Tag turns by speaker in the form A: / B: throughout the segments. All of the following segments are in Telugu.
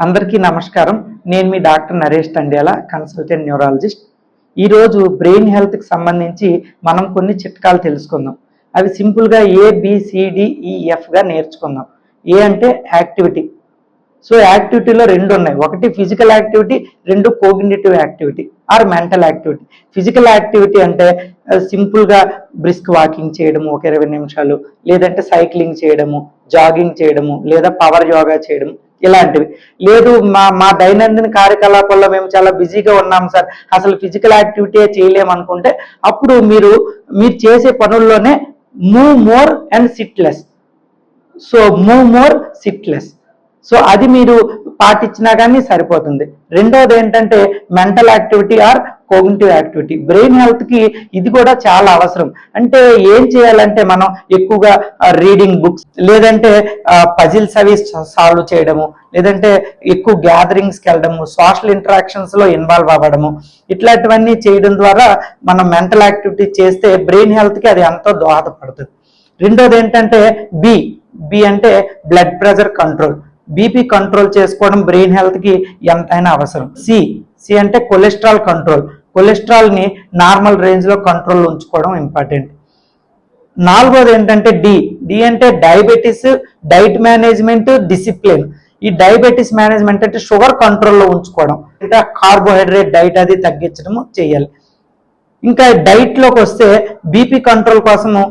A: అందరికీ నమస్కారం. నేను మీ డాక్టర్ నరేష్ తండ్యాల, కన్సల్టెంట్ న్యూరాలజిస్ట్. ఈరోజు బ్రెయిన్ హెల్త్కి సంబంధించి మనం కొన్ని చిట్కాలు తెలుసుకుందాం. అవి సింపుల్గా ABCDEFగా నేర్చుకుందాం. ఏ అంటే యాక్టివిటీ. సో యాక్టివిటీలో రెండు ఉన్నాయి. ఒకటి ఫిజికల్ యాక్టివిటీ, రెండు cognitive activity or mental activity. Physical activity అంటే సింపుల్గా బ్రిస్క్ వాకింగ్ చేయడము ఒక 20 నిమిషాలు, లేదంటే సైక్లింగ్ చేయడము, జాగింగ్ చేయడము, లేదా పవర్ యోగా చేయడం, ఇలాంటివి. లేదు మా దైనందిన కార్యకలాపాల్లో మేము చాలా బిజీగా ఉన్నాం సార్, అసలు ఫిజికల్ యాక్టివిటీ చేయలేము అనుకుంటే అప్పుడు మీరు చేసే పనుల్లోనే move more and sit less. So move more sit less. So అది మీరు పాటించినా కానీ సరిపోతుంది. రెండవది ఏంటంటే mental activity or cognitive activity. Brain హెల్త్కి ఇది కూడా చాలా అవసరం. అంటే ఏం చేయాలంటే మనం ఎక్కువగా రీడింగ్ బుక్స్, లేదంటే పజిల్స్ అవి సాల్వ్ చేయడము, లేదంటే ఎక్కువ గ్యాదరింగ్స్కి వెళ్ళడము, సోషల్ ఇంటరాక్షన్స్లో ఇన్వాల్వ్ అవ్వడము, ఇట్లాంటివన్నీ చేయడం ద్వారా మనం మెంటల్ యాక్టివిటీ చేస్తే బ్రెయిన్ హెల్త్కి అది ఎంతో దోహదపడుతుంది. రెండోది ఏంటంటే బి అంటే blood pressure control. BP control చేసుకోవడం బ్రెయిన్ హెల్త్కి ఎంతైనా అవసరం. సి అంటే కొలెస్ట్రాల్ కంట్రోల్. కొలెస్ట్రాల్ని నార్మల్ రేంజ్లో కంట్రోల్ ఉంచుకోవడం ఇంపార్టెంట్. నాలుగోది ఏంటంటే డి అంటే డయాబెటీస్, డైట్ మేనేజ్మెంట్, డిసిప్లిన్. ఈ డయాబెటీస్ మేనేజ్మెంట్ అంటే షుగర్ కంట్రోల్లో ఉంచుకోవడం, అంటే కార్బోహైడ్రేట్ డైట్ అది తగ్గించడము చేయాలి. ఇంకా డైట్లోకి వస్తే బీపీ కంట్రోల్ కోసము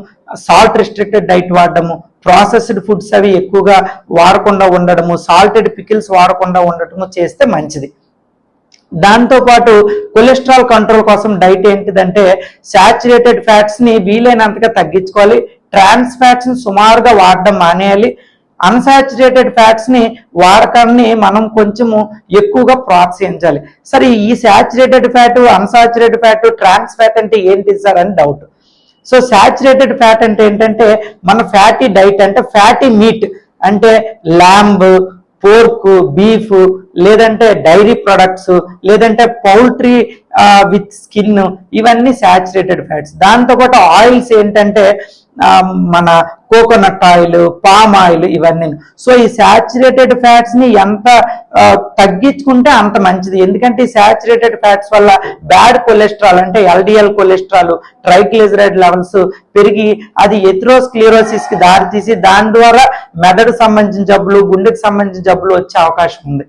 A: సాల్ట్ రిస్ట్రిక్టెడ్ డైట్ వాడడము, ప్రాసెస్డ్ ఫుడ్స్ అవి ఎక్కువగా వాడకుండా ఉండడము, సాల్టెడ్ పికిల్స్ వాడకుండా ఉండటము చేస్తే మంచిది. దాంతోపాటు కొలెస్ట్రాల్ కంట్రోల్ కోసం డైట్ ఏంటిదంటే శాచురేటెడ్ ఫ్యాట్స్ని వీలైనంతగా తగ్గించుకోవాలి, ట్రాన్స్ ఫ్యాట్స్ని సుమారుగా వాడడం మానేయాలి, అన్సాచురేటెడ్ ఫ్యాట్స్ని వాడకాన్ని మనం కొంచెము ఎక్కువగా ప్రోత్సహించాలి. సరే, ఈ saturated fat, unsaturated fat, trans fat అంటే ఏంటి సార్ అని డౌట్. సో శాచురేటెడ్ ఫ్యాట్ అంటే ఏంటంటే మన ఫ్యాటీ డైట్ అంటే ఫ్యాటీ మీట్ అంటే ల్యాంబ్, పోర్క్, బీఫ్, లేదంటే డైరీ ప్రొడక్ట్స్, లేదంటే పౌల్ట్రీ విత్ స్కిన్, ఇవన్నీ శాచురేటెడ్ ఫ్యాట్స్. దాంతోపాటు ఆయిల్స్ ఏంటంటే మన కోకోనట్ ఆయిల్, పామ్ ఆయిల్, ఇవన్నీ. సో ఈ శాచురేటెడ్ ఫ్యాట్స్ ని ఎంత తగ్గించుకుంటే అంత మంచిది. ఎందుకంటే ఈ శాచురేటెడ్ ఫ్యాట్స్ వల్ల బ్యాడ్ కొలెస్ట్రాల్ అంటే LDL కొలెస్ట్రాల్, ట్రైగ్లిజరైడ్ లెవెల్స్ పెరిగి అది ఎథెరోస్క్లెరోసిస్ కి దారితీసి దాని ద్వారా మెదడుకు సంబంధించిన జబ్బులు, గుండెకి సంబంధించిన జబ్బులు వచ్చే అవకాశం ఉంది.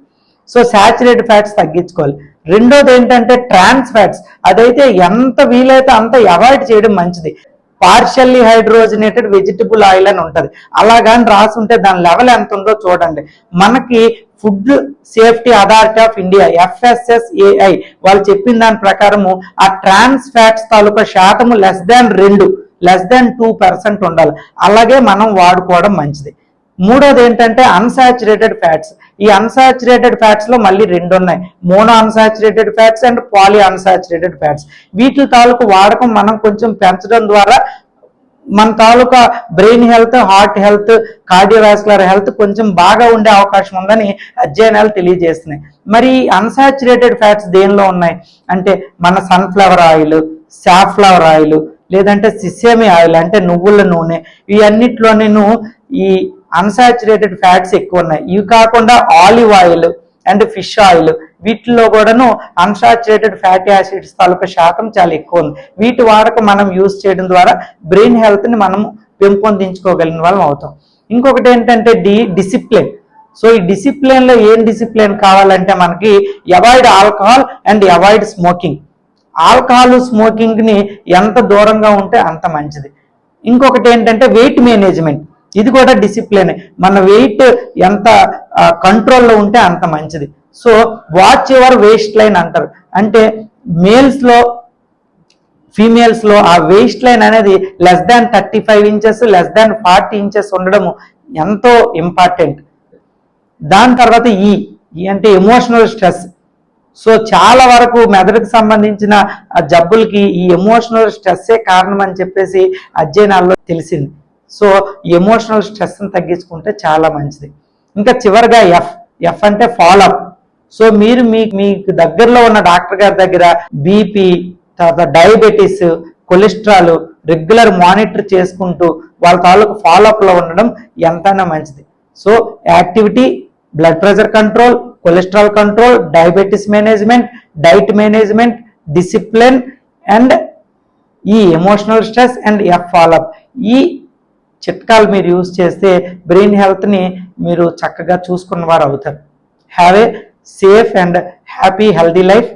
A: సో శాచురేటెడ్ ఫ్యాట్స్ తగ్గించుకోవాలి. రెండోది ఏంటంటే ట్రాన్స్ ఫ్యాట్స్. అదైతే ఎంత వీలైతే అంత అవాయిడ్ చేయడం మంచిది. పార్షియల్లీ హైడ్రోజనేటెడ్ వెజిటబుల్ ఆయిల్ అని ఉంటుంది. అలాగని రాసుంటే దాని లెవెల్ ఎంత ఉందో చూడండి. మనకి food safety authority of India FSSAI వాళ్ళు చెప్పిన దాని ప్రకారము ఆ ట్రాన్స్ ఫ్యాట్స్ తాలూకా శాతము <2% ఉండాలి. అలాగే మనం వాడుకోవడం మంచిది. మూడోది ఏంటంటే అన్సాచురేటెడ్ ఫ్యాట్స్. ఈ అన్సాచురేటెడ్ ఫ్యాట్స్ లో మళ్ళీ రెండు ఉన్నాయి, mono unsaturated fats and poly unsaturated fats. వీటి తాలూకు వాడకం మనం కొంచెం పెంచడం ద్వారా మన తాలూకా brain health, heart health, cardiovascular health కొంచెం బాగా ఉండే అవకాశం ఉందని అధ్యయనాలు తెలియజేస్తున్నాయి. మరి అన్సాచురేటెడ్ ఫ్యాట్స్ దేనిలో ఉన్నాయి అంటే మన సన్ఫ్లవర్ ఆయిల్, సాఫ్లవర్ ఆయిల్, లేదంటే సిసేమి ఆయిల్ అంటే నువ్వుల నూనె, ఇవన్నిటిలో నేను ఈ అన్సాచురేటెడ్ ఫ్యాట్స్ ఎక్కువ ఉన్నాయి. ఇవి కాకుండా olive oil and fish oil, వీటిల్లో కూడాను అన్సాచురేటెడ్ ఫ్యాటీ యాసిడ్స్ తాలూకా శాతం చాలా ఎక్కువ ఉంది. వీటి వాడకం మనం యూజ్ చేయడం ద్వారా బ్రెయిన్ హెల్త్ని మనం పెంపొందించుకోగలిగిన వాళ్ళం అవుతాం. ఇంకొకటి ఏంటంటే డిసిప్లిన్. సో ఈ డిసిప్లిన్లో ఏం డిసిప్లిన్ కావాలంటే మనకి avoid alcohol and avoid smoking. Alcohol, స్మోకింగ్ని ఎంత దూరంగా ఉంటే అంత మంచిది. ఇంకొకటి ఏంటంటే వెయిట్ మేనేజ్మెంట్. ఇది కూడా డిసిప్లిన్. మన వెయిట్ ఎంత కంట్రోల్లో ఉంటే అంత మంచిది. So watch your waist line అంటారు. అంటే మేల్స్లో, ఫీమేల్స్లో ఆ వేస్ట్ లైన్ అనేది <35 ఇంచెస్, <40 ఇంచెస్ ఉండడము ఎంతో ఇంపార్టెంట్. దాని తర్వాత ఈ అంటే ఎమోషనల్ స్ట్రెస్. సో చాలా వరకు మెదడుకు సంబంధించిన జబ్బులకి ఈ ఎమోషనల్ స్ట్రెస్సే కారణం అని చెప్పేసి అధ్యయనాల్లో తెలిసింది. సో ఎమోషనల్ స్ట్రెస్ని తగ్గించుకుంటే చాలా మంచిది. ఇంకా చివరిగా ఎఫ్ అంటే ఫాలోఅప్. సో మీరు మీకు దగ్గరలో ఉన్న డాక్టర్ గారి దగ్గర బీపీ, తర్వాత డయాబెటీస్, కొలెస్ట్రాల్ రెగ్యులర్ మానిటర్ చేసుకుంటూ వాళ్ళ తాలూకు ఫాలోఅప్లో ఉండడం ఎంతైనా మంచిది. So activity, blood pressure control, cholesterol control, diabetes management, diet management, discipline and ఈ emotional stress and F follow up. ఈ చిట్కాలు మీరు యూజ్ చేస్తే బ్రెయిన్ హెల్త్ని మీరు చక్కగా చూసుకున్న వారు అవుతారు. Have a safe and happy healthy life.